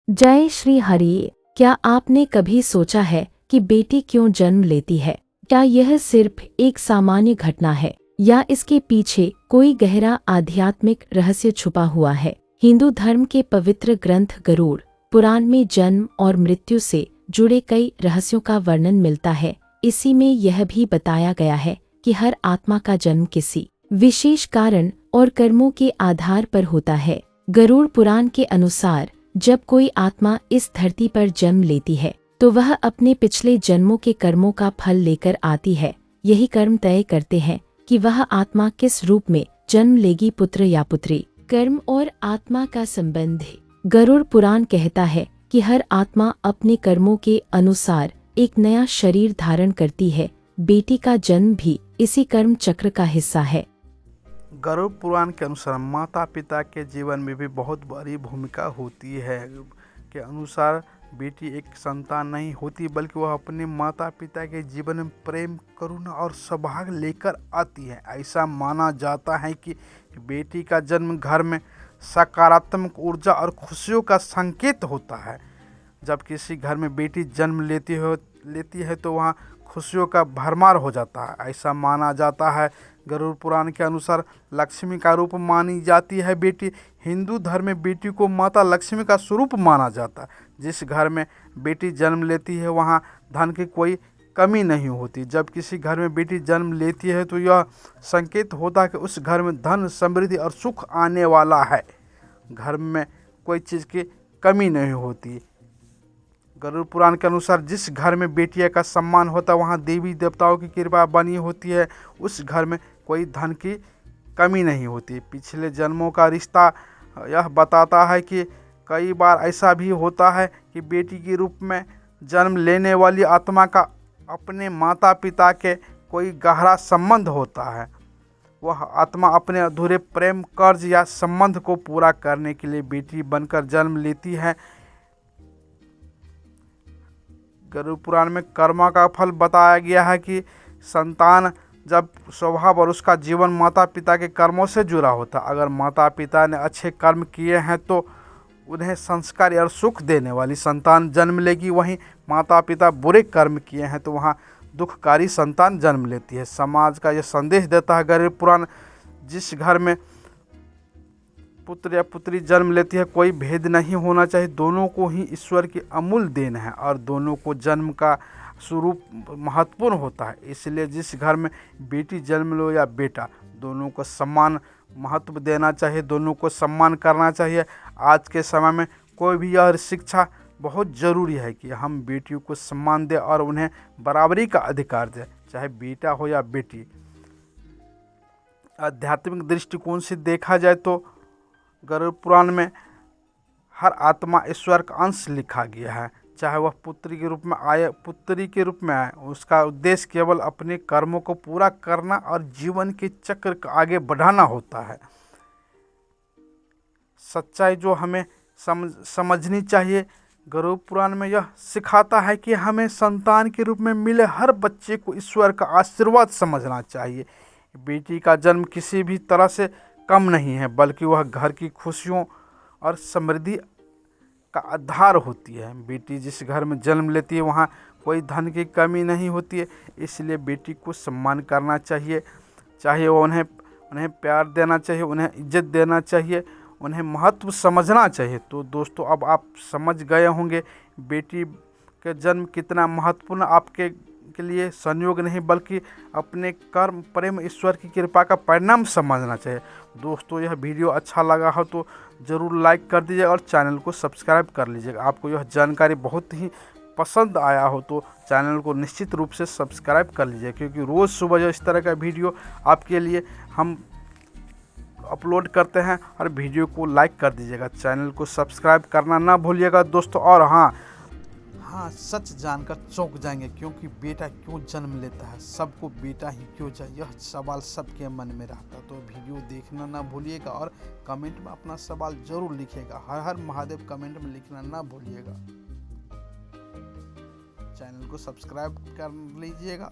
जय श्री हरि। क्या आपने कभी सोचा है कि बेटी क्यों जन्म लेती है? क्या यह सिर्फ एक सामान्य घटना है या इसके पीछे कोई गहरा आध्यात्मिक रहस्य छुपा हुआ है? हिंदू धर्म के पवित्र ग्रंथ गरुड़ पुराण में जन्म और मृत्यु से जुड़े कई रहस्यों का वर्णन मिलता है। इसी में यह भी बताया गया है कि हर आत्मा का जन्म किसी विशेष कारण और कर्मों के आधार पर होता है। गरुड़ पुराण के अनुसार जब कोई आत्मा इस धरती पर जन्म लेती है तो वह अपने पिछले जन्मों के कर्मों का फल लेकर आती है। यही कर्म तय करते हैं कि वह आत्मा किस रूप में जन्म लेगी, पुत्र या पुत्री। कर्म और आत्मा का संबंध। गरुड़ पुराण कहता है कि हर आत्मा अपने कर्मों के अनुसार एक नया शरीर धारण करती है। बेटी का जन्म भी इसी कर्म चक्र का हिस्सा है। गरुड़ पुराण के अनुसार माता पिता के जीवन में भी बहुत बड़ी भूमिका होती है। के अनुसार बेटी एक संतान नहीं होती बल्कि वह अपने माता पिता के जीवन में प्रेम, करुणा और सौभाग्य लेकर आती है। ऐसा माना जाता है कि बेटी का जन्म घर में सकारात्मक ऊर्जा और खुशियों का संकेत होता है। जब किसी घर में बेटी जन्म लेती है तो वहाँ खुशियों का भरमार हो जाता है। ऐसा माना जाता है। गरुड़ पुराण के अनुसार लक्ष्मी का रूप मानी जाती है बेटी। हिंदू धर्म में बेटी को माता लक्ष्मी का स्वरूप माना जाता है। जिस घर में बेटी जन्म लेती है वहाँ धन की कोई कमी नहीं होती। जब किसी घर में बेटी जन्म लेती है तो यह संकेत होता है कि उस घर में धन, समृद्धि और सुख आने वाला है। घर में कोई चीज़ की कमी नहीं होती। गरुड़ पुराण के अनुसार जिस घर में बेटिया का सम्मान होता है वहाँ देवी देवताओं की कृपा बनी होती है। उस घर में कोई धन की कमी नहीं होती। पिछले जन्मों का रिश्ता यह बताता है कि कई बार ऐसा भी होता है कि बेटी के रूप में जन्म लेने वाली आत्मा का अपने माता पिता के कोई गहरा संबंध होता है। वह आत्मा अपने अधूरे प्रेम, कर्ज या संबंध को पूरा करने के लिए बेटी बनकर जन्म लेती है। गरुड़ पुराण में कर्मा का फल बताया गया है कि संतान जब स्वभाव और उसका जीवन माता पिता के कर्मों से जुड़ा होता। अगर माता पिता ने अच्छे कर्म किए हैं तो उन्हें संस्कार और सुख देने वाली संतान जन्म लेगी। वहीं माता पिता बुरे कर्म किए हैं तो वहाँ दुखकारी संतान जन्म लेती है। समाज का यह संदेश देता है गरुड़ पुराण, जिस घर में पुत्र या पुत्री जन्म लेती है कोई भेद नहीं होना चाहिए। दोनों को ही ईश्वर की अमूल्य देन है और दोनों को जन्म का स्वरूप महत्वपूर्ण होता है। इसलिए जिस घर में बेटी जन्म लो या बेटा, दोनों को सम्मान महत्व देना चाहिए, दोनों को सम्मान करना चाहिए। आज के समय में कोई भी यह शिक्षा बहुत ज़रूरी है कि हम बेटियों को सम्मान दें और उन्हें बराबरी का अधिकार दें, चाहे बेटा हो या बेटी। आध्यात्मिक दृष्टिकोण से देखा जाए तो गरुड़ पुराण में हर आत्मा ईश्वर का अंश लिखा गया है। चाहे वह पुत्री के रूप में आए, उसका उद्देश्य केवल अपने कर्मों को पूरा करना और जीवन के चक्र को आगे बढ़ाना होता है। सच्चाई जो हमें समझनी चाहिए, गरुड़ पुराण में यह सिखाता है कि हमें संतान के रूप में मिले हर बच्चे को ईश्वर का आशीर्वाद समझना चाहिए। बेटी का जन्म किसी भी तरह से कम नहीं है बल्कि वह घर की खुशियों और समृद्धि का आधार होती है। बेटी जिस घर में जन्म लेती है वहाँ कोई धन की कमी नहीं होती है। इसलिए बेटी को सम्मान करना चाहिए, चाहे वो उन्हें प्यार देना चाहिए, उन्हें इज्जत देना चाहिए, उन्हें महत्व समझना चाहिए। तो दोस्तों, अब आप समझ गए होंगे बेटी का जन्म कितना महत्वपूर्ण आपके लिए संयोग नहीं बल्कि अपने कर्म, प्रेम, ईश्वर की कृपा का परिणाम समझना चाहिए। दोस्तों, यह वीडियो अच्छा लगा हो तो ज़रूर लाइक कर दीजिएगा और चैनल को सब्सक्राइब कर लीजिएगा। आपको यह जानकारी बहुत ही पसंद आया हो तो चैनल को निश्चित रूप से सब्सक्राइब कर लीजिए, क्योंकि रोज़ सुबह जो इस तरह का वीडियो आपके लिए हम अपलोड करते हैं। और वीडियो को लाइक कर दीजिएगा, चैनल को सब्सक्राइब करना ना भूलिएगा दोस्तों। और हाँ, सच जानकर चौंक जाएंगे, क्योंकि बेटा क्यों जन्म लेता है, सबको बेटा ही क्यों चाहिए, यह सवाल सबके मन में रहता है। तो वीडियो देखना ना भूलिएगा और कमेंट में अपना सवाल जरूर लिखिएगा। हर हर महादेव कमेंट में लिखना ना भूलिएगा। चैनल को सब्सक्राइब कर लीजिएगा।